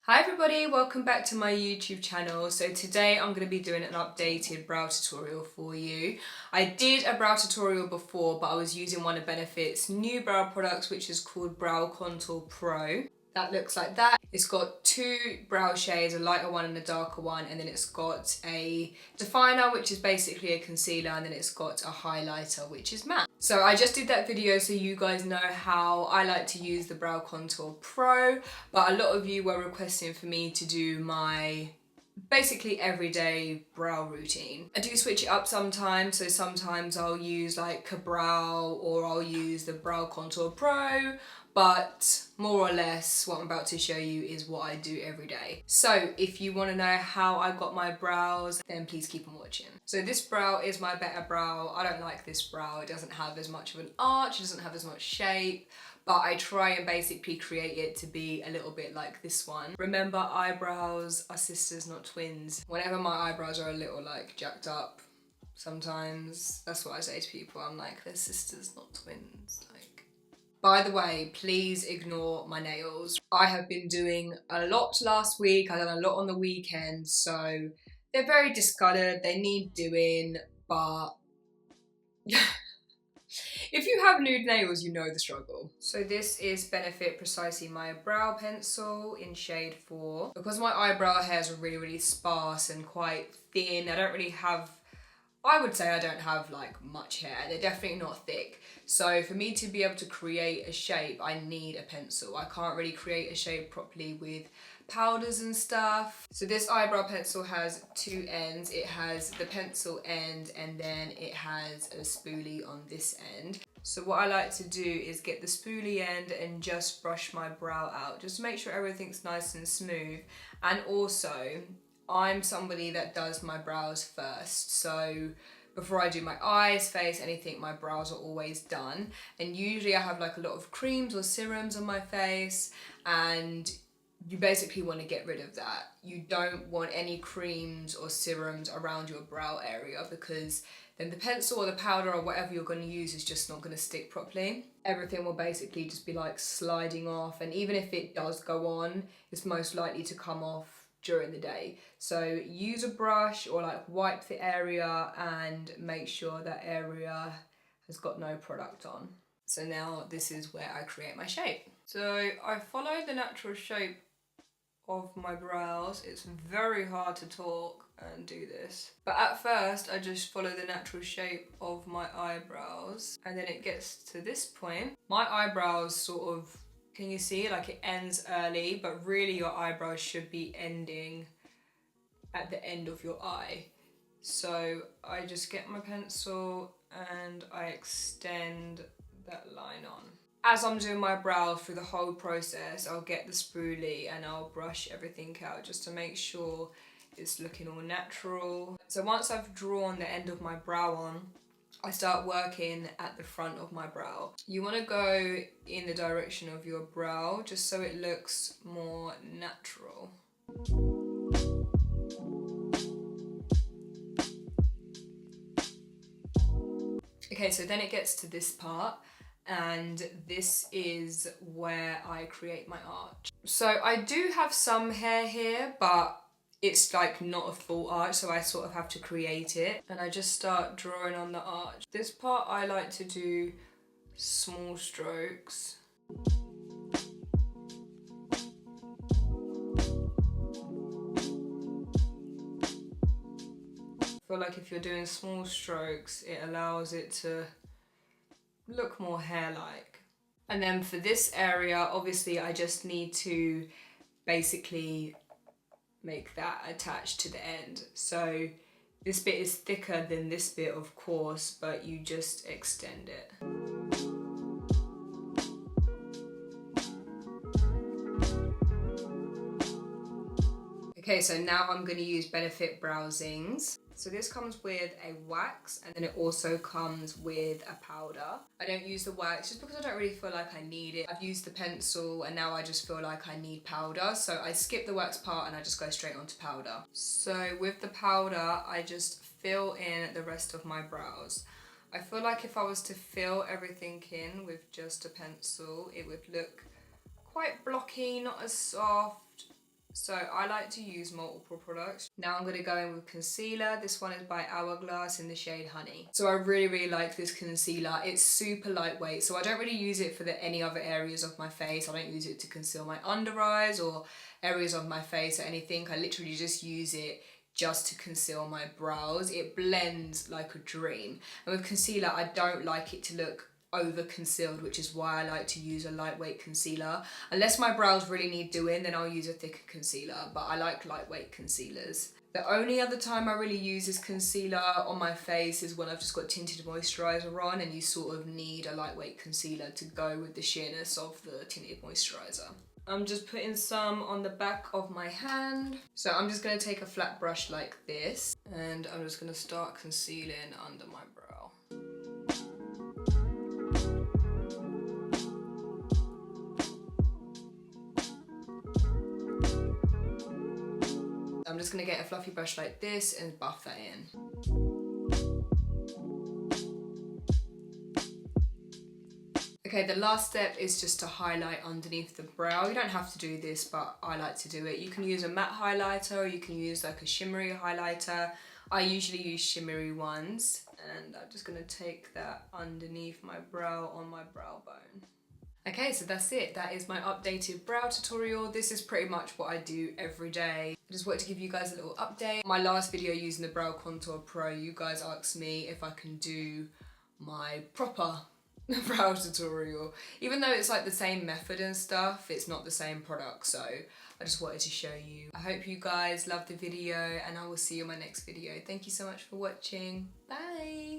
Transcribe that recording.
Hi everybody, welcome back to my YouTube channel. So today I'm going to be doing an updated brow tutorial for you. I did a brow tutorial before, but I was using one of Benefit's new brow products, which is called Brow Contour Pro. That looks like that. It's got two brow shades, a lighter one and a darker one, and then it's got a definer, which is basically a concealer, and then it's got a highlighter, which is matte. So I just did that video so you guys know how I like to use the Brow Contour Pro, but a lot of you were requesting for me to do my basically everyday brow routine. I do switch it up sometimes, so sometimes I'll use like a brow or I'll use the Brow Contour Pro, but more or less what I'm about to show you is what I do every day. So if you want to know how I got my brows, then please keep on watching. So this brow is my better brow. I don't like this brow. It doesn't have as much of an arch, it doesn't have as much shape, but I try and basically create it to be a little bit like this one. Remember, eyebrows are sisters, not twins. Whenever my eyebrows are a little like jacked up, sometimes that's what I say to people. I'm like, they're sisters, not twins. By the way, please ignore my nails. I have been doing a lot last week. I've done a lot on the weekend, so they're very discolored. They need doing, but if you have nude nails, you know the struggle. So this is Benefit Precisely My Brow Pencil in shade 4. Because my eyebrow hairs are really sparse and quite thin, I would say I don't have like much hair. They're definitely not thick. So for me to be able to create a shape, I need a pencil. I can't really create a shape properly with powders and stuff. So this eyebrow pencil has two ends. It has the pencil end and then it has a spoolie on this end. So what I like to do is get the spoolie end and just brush my brow out, just to make sure everything's nice and smooth. And also, I'm somebody that does my brows first, so before I do my eyes, face, anything, my brows are always done. And usually I have like a lot of creams or serums on my face, and you basically want to get rid of that. You don't want any creams or serums around your brow area, because then the pencil or the powder or whatever you're going to use is just not going to stick properly. Everything will basically just be like sliding off, and even if it does go on, it's most likely to come off during the day. So use a brush or like wipe the area and make sure that area has got no product on. So now this is where I create my shape. So I follow the natural shape of my brows. It's very hard to talk and do this, but at first I just follow the natural shape of my eyebrows, and then it gets to this point. My eyebrows sort of, can you see, like it ends early, but really your eyebrows should be ending at the end of your eye. So I just get my pencil and I extend that line on. As I'm doing my brow through the whole process, I'll get the spoolie and I'll brush everything out just to make sure it's looking all natural. So once I've drawn the end of my brow on, I start working at the front of my brow. You want to go in the direction of your brow just so it looks more natural. Okay, so then it gets to this part, and this is where I create my arch. So I do have some hair here, but it's like not a full arch, so I sort of have to create it. And I just start drawing on the arch. This part I like to do small strokes. I feel like if you're doing small strokes, it allows it to look more hair-like. And then for this area, obviously I just need to basically make that attach to the end. So this bit is thicker than this bit, of course, but you just extend it. Okay, so now I'm going to use Benefit Brow Zings. So this comes with a wax, and then it also comes with a powder. I don't use the wax just because I don't really feel like I need it. I've used the pencil and now I just feel like I need powder. So I skip the wax part and I just go straight onto powder. So with the powder, I just fill in the rest of my brows. I feel like if I was to fill everything in with just a pencil, it would look quite blocky, not as soft. So I like to use multiple products. Now I'm going to go in with concealer. This one is by Hourglass in the shade Honey. So I really like this concealer. It's super lightweight, so I don't really use it for any other areas of my face. I don't use it to conceal my under eyes or areas of my face or anything. I literally just use it just to conceal my brows. It blends like a dream. And with concealer, I don't like it to look over concealed, which is why I like to use a lightweight concealer. Unless my brows really need doing, then I'll use a thicker concealer, but I like lightweight concealers. The only other time I really use this concealer on my face is when I've just got tinted moisturiser on, and you sort of need a lightweight concealer to go with the sheerness of the tinted moisturiser. I'm just putting some on the back of my hand. So I'm just going to take a flat brush like this, and I'm just going to start concealing under my brow. I'm just going to get a fluffy brush like this and buff that in. Okay, the last step is just to highlight underneath the brow. You don't have to do this, but I like to do it. You can use a matte highlighter, or you can use like a shimmery highlighter. I usually use shimmery ones, and I'm just going to take that underneath my brow on my brow bone. Okay, so that's it. That is my updated brow tutorial. This is pretty much what I do every day. I just wanted to give you guys a little update. My last video using the Brow Contour Pro, you guys asked me if I can do my proper brow tutorial. Even though it's like the same method and stuff, it's not the same product, so I just wanted to show you. I hope you guys loved the video, and I will see you in my next video. Thank you so much for watching. Bye!